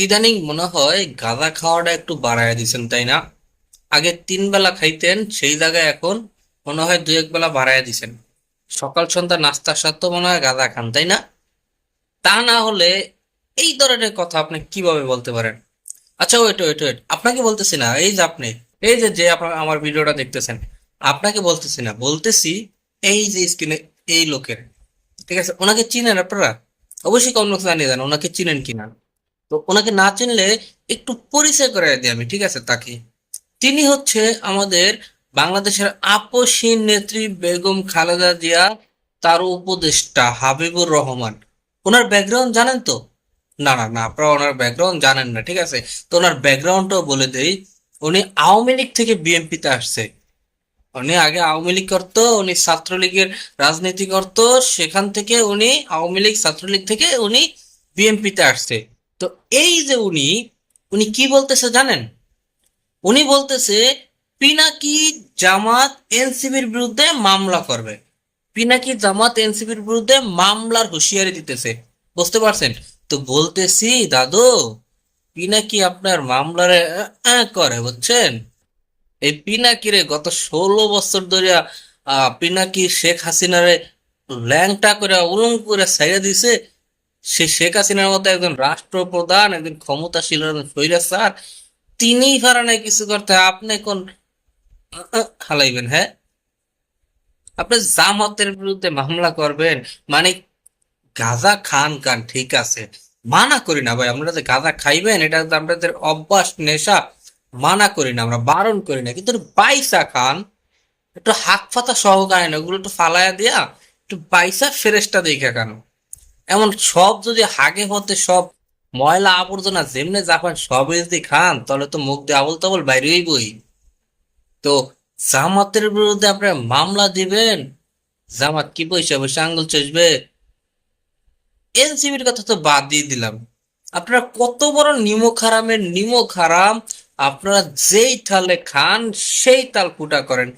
ইদানিং মনে হয় গাঁজা খাওয়াটা একটু বাড়ায় দিছেন, তাই না? আগে 3 বেলা খাইতেন, সেই জায়গায় এখন মনে হয় 2-1 বেলা বাড়ায় দিছেন। সকাল সন্ধ্যা নাস্তার সাথে মনে হয় গাঁজা খান, তাই না? তা না হলে এই ধরনের কথা আপনি কিভাবে বলতে পারেন? আচ্ছা, ওয়েট ওয়েট ওয়েট, আপনাকে বলতেছি না। এই যে আপনি, এই যে যে আপনার আমার ভিডিওটা দেখতেছেন, আপনাকে বলতেছি না, বলতেছি এই যে স্ক্রিনে এই লোকের, ঠিক আছে? ওনাকে চিনেন আপনারা? অবশ্যই কমেন্ট বক্সে জানিয়ে দেন ওনাকে চিনেন কিনা। তো ওনাকে না চিনলে একটু পরিচয় করে দিই আমি, ঠিক আছে? তাকে, তিনি হচ্ছে আমাদের বাংলাদেশের আপসহীন নেত্রী বেগম খালেদা জিয়া, তার উপদেষ্টা হাবিবুর রহমান। ওনার ব্যাকগ্রাউন্ড জানেন তো? না না না, আপনারা ওনার ব্যাকগ্রাউন্ড জানেন না, ঠিক আছে? তো ওনার ব্যাকগ্রাউন্ডটাও বলে দেই। উনি আওয়ামী লীগ থেকে বিএনপিতে আসছে। উনি আগে আওয়ামী লীগ করতো, উনি ছাত্রলীগের রাজনীতি করতো। সেখান থেকে উনি আওয়ামী লীগ ছাত্রলীগ থেকে উনি বিএনপিতে আসছে। তো এই যে উনি, উনি কি বলতেছে জানেন? উনি বলতেছে পিনাকি জামাত এনসিবির বিরুদ্ধে মামলা করবে। পিনাকি জামাত এনসিবির বিরুদ্ধে মামলার হুঁশিয়ারি দিতেছে। বুঝতে পারছেন? তো বলতেছি দাদু, পিনাকি আপনার মামলারে করে, বুঝছেন? এই পিনাকিরে গত 16 বছর ধরে পিনাকি শেখ হাসিনারে ল্যাংটা করে উলঙ্গ করে ছাইড়া দিছে। সে শেখ হাসিনার মতো একজন রাষ্ট্রপ্রধান, একজন ক্ষমতাশীল একজন স্বৈরাচার, তিনি পারে না কিছু করতে, আপনি কোন হালাইবেন? হ্যাঁ, আপনি জামাতের বিরুদ্ধে মামলা করবেন? মানে গাঁজা খান খান, ঠিক আছে, মানা করি না ভাই, আপনারা যে গাঁজা খাইবেন এটা তো আপনাদের অভ্যাস, নেশা, মানা করি না, আমরা বারণ করি না, কিন্তু বাইসা খান, একটু হাত পাতা সহকারে না, ওগুলো একটু ফালায়া দিয়া একটু বাইসা ফেরেশটা দেখে কেন? এমন সব যদি হাগে হতে সব ময়লা আবর্জনা যেমনে জাপান সব যদি খান, তাহলে তো মুখ দিয়ে আবল তাবল বাইরে হইবই। তো জামাতের বিরুদ্ধে আপনারা মামলা দিবেন? জামাত কি পয়সা পয়সা আঙ্গুল চষবে? এনসিবির কথা তো বাদ দিয়ে দিলাম। আপনারা কত বড় নিমক হারামের নিমক হারাম! আপনারা যেই তালে খান সেই তাল ফুটা করেন।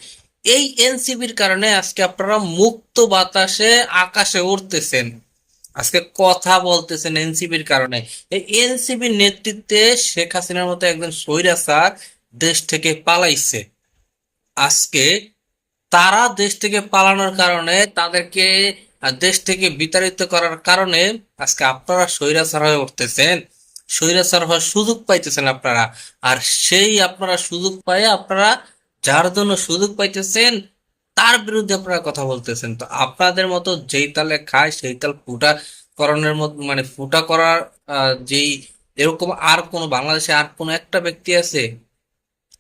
এই এনসিবির কারণে আজকে আপনারা মুক্ত বাতাসে আকাশে উড়তেছেন, আজকে কথা বলতেছেন এনসিবির কারণে। এই এনসিবির নেতৃত্বে শেখ হাসিনার মতো একজন স্বৈরাচার দেশ থেকে পালাইছে। আজকে তারা দেশ থেকে পালানোর কারণে, তাদেরকে দেশ থেকে বিতাড়িত করার কারণে আজকে আপনারা স্বৈরাচার হয়ে উঠতেছেন, স্বৈরাচার হওয়ার সুযোগ পাইতেছেন আপনারা। আর সেই আপনারা সুযোগ পায়, আপনারা যার জন্য সুযোগ পাইতেছেন তার বিরুদ্ধে আপনারা কথা বলতেছেন। তো আপনাদের মতো যেই তালে খায় সেই তাল ফুটা করণের মতো, মানে ফুটা করার যেই এরকম আর কোন বাংলাদেশে আর কোন একটা ব্যক্তি আছে?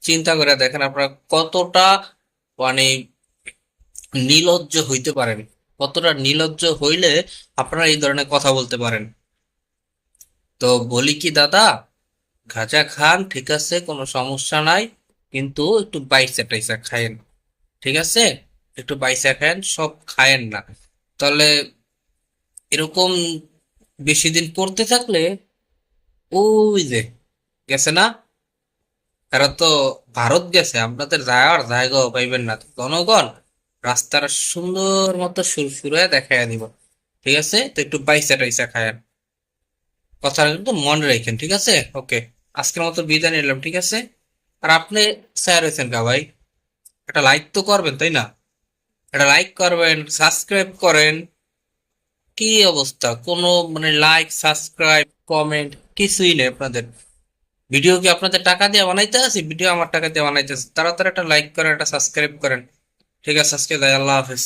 চিন্তা করে দেখেন আপনারা কতটা মানে নির্লজ্জ হইতে পারেন, কতটা নির্লজ্জ হইলে আপনারা এই ধরনের কথা বলতে পারেন। তো বলি কি দাদা, গাঁজা খান, ঠিক আছে, কোনো সমস্যা নাই, কিন্তু একটু বাইসা টাইসা খায়েন, ঠিক আছে? একটু বাইসা খায়েন, সব খায়েন না। তাহলে এরকম বেশি দিন করতে থাকলে, ওই যে গেছে না, এরা তো ভারত গেছে, আপনাদের যাওয়ার জায়গাও পাইবেন না। তো জনগণ রাস্তাটা সুন্দর মতো সুরসুরে দেখাইয়া দিব, ঠিক আছে? তো একটু বাইসা টাইসা খায়েন, কথাটা কিন্তু মনে রাখেন, ঠিক আছে? ওকে, আজকের মতো বিদায় নিলাম, ঠিক আছে? আর আপনি স্যার হয়েছেন গা ভাই, একটা লাইক তো করবেন, তাই না? একটা লাইক করবেন, সাবস্ক্রাইব করেন। কি অবস্থা, কোনো মানে লাইক সাবস্ক্রাইব কমেন্ট কিছুই নেই আপনাদের। ভিডিও কি আপনাদের টাকা দিয়ে বানাইতে আছি? ভিডিও আমার টাকা দিয়ে বানাইতেছে। তাড়াতাড়ি একটা লাইক করেন, একটা সাবস্ক্রাইব করেন, ঠিক আছে? আজকে যাই, আল্লাহ হাফেজ।